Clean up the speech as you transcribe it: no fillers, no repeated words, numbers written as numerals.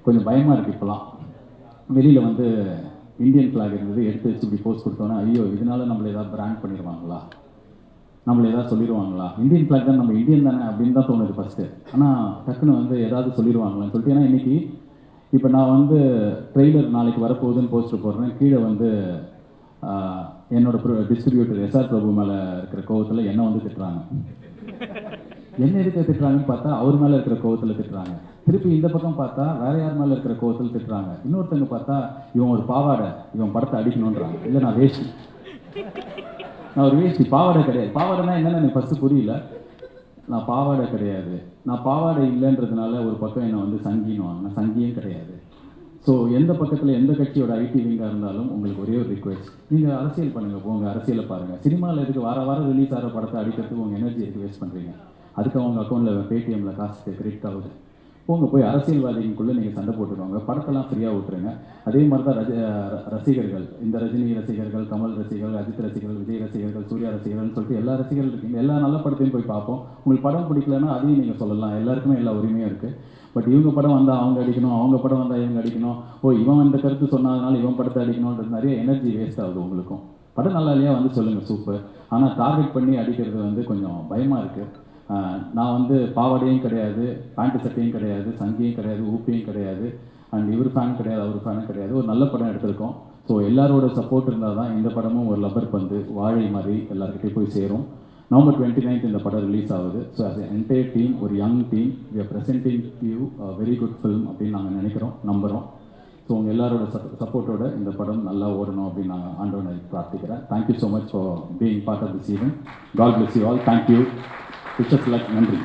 கொஞ்சம் பயமாக இருக்குது. இப்போலாம் வெளியில் வந்து இந்தியன் ஃப்ளாக் இருந்தது, எடுத்து வச்சு இப்படி போஸ்ட் கொடுத்தோன்னா ஐயோ இதனால நம்மளை ஏதாவது பிராண்ட் பண்ணிடுவாங்களா, நம்மளை ஏதாவது சொல்லிடுவாங்களா, இந்தியன் ஃப்ளாக் தான் நம்ம இந்தியன் தானே அப்படின்னு தான் தோணுது ஃபஸ்ட்டு. ஆனால் டக்குன்னு வந்து ஏதாவது சொல்லிடுவாங்களான்னு சொல்லிட்டு, ஏன்னா இன்றைக்கி இப்போ நான் வந்து ட்ரெய்லர் நாளைக்கு வரப்போகுதுன்னு போஸ்டர் போடுறேன், கீழே வந்து என்னோட டிஸ்ட்ரிபியூட்டர் எஸ்ஆர் பிரபு மேலே இருக்கிற கோவத்தில் என்ன வந்து திட்டுறாங்க. என்ன எதுக்கு திட்டுறாங்கன்னு பார்த்தா அவர் மேலே இருக்கிற கோவத்தில் திட்டுறாங்க. திருப்பி இந்த பக்கம் பார்த்தா வேற யார் மேலே இருக்கிற கோவத்தில் திட்டுறாங்க. இன்னொருத்தங்க பார்த்தா இவன் ஒரு பாவாடை, இவன் படத்தை அடிக்கணுன்றாங்க. இல்லை நான் வேஷ்டி, நான் ஒரு வேஷ்டி, பாவாடை கிடையாது. பாவாடைனா என்னென்னு எனக்கு ஃபஸ்ட்டு புரியல. நான் பாவாடை கிடையாது, நான் பாவாடை இல்லைன்றதுனால ஒரு பக்கம் என்னை வந்து சங்கின்னுவாங்க. நான் சங்கியும் கிடையாது. ஸோ எந்த பக்கத்தில் எந்த கட்சியோட ஐடி விங்காக இருந்தாலும் உங்களுக்கு ஒரே ஒரு ரிக்வெஸ்ட், நீங்கள் அரசியல் பண்ணுங்கள், போங்க அரசியலை பாருங்கள். சினிமாவில் எதுக்கு வாரம் ரிலீஸ் ஆகிற படத்தை அடிக்கிறதுக்கு உங்கள் எனர்ஜி எதுக்கு வேஸ்ட் பண்ணுறீங்க? அதுக்கு அவங்க அக்கௌண்ட்டில் பேடிஎம்மில் காசு கிரெடிட் ஆகுது. போங்க போய் அரசியல்வாதிக்குள்ளே நீங்கள் சண்டை போட்டுருவாங்க, படத்தெல்லாம் ஃப்ரீயாக விட்டுருங்க. அதே மாதிரி தான் ரசிகர்கள், இந்த ரஜினி ரசிகர்கள், கமல் ரசிகர்கள், அஜித் ரசிகர்கள், விஜய் ரசிகர்கள், சூர்யா ரசிகர்கள்னு சொல்லிட்டு எல்லா ரசிகர்கள் இருக்கீங்க. எல்லா நல்ல படத்தையும் போய் பார்ப்போம். உங்களுக்கு படம் பிடிக்கலன்னா அதையும் நீங்கள் சொல்லலாம், எல்லாருக்குமே எல்லா உரிமையும் இருக்குது. பட் இவங்க படம் வந்தால் அவங்க அடிக்கணும், அவங்க படம் வந்தால் இவங்க அடிக்கணும், இவன் இந்த கருத்து சொன்னதுனால இவன் படத்தை அடிக்கணுன்றது நிறைய எனர்ஜி வேஸ்ட் ஆகுது. உங்களுக்கும் படம் நல்லா இல்லையா வந்து சொல்லுங்கள், சூப்பர். ஆனால் டார்கெட் பண்ணி அடிக்கிறது வந்து கொஞ்சம் பயமாக இருக்குது. நான் வந்து பாவாடையும் கிடையாது, பேண்ட்டு சட்டையும் கிடையாது, சங்கியும் கிடையாது, ஊப்பியும் கிடையாது, அண்ட் இவர் ஃபேன் கிடையாது, அவர் ஃபேனும் கிடையாது. ஒரு நல்ல படம் எடுத்திருக்கோம். ஸோ எல்லாரோட சப்போர்ட் இருந்தால் தான் இந்த படமும் ஒரு லப்பர் பந்து வாழை மாதிரி எல்லாருக்கிட்டையும் போய் சேரும். November 29th இந்த படம் ரிலீஸ் ஆகுது. So as an entire team, ஒரு young team, we are presenting you a very good film அப்படின்னு நாங்கள் நினைக்கிறோம், நம்புகிறோம். ஸோ உங்கள் எல்லாரோட சப்போர்ட்டோட இந்த படம் நல்லா ஓடணும் அப்படின்னு நாங்கள் ஆண்டவனை பிரார்த்திக்கிறேன். Thank you so much for being part of this event. God bless you all. Thank you. Wishes luck. நன்றி.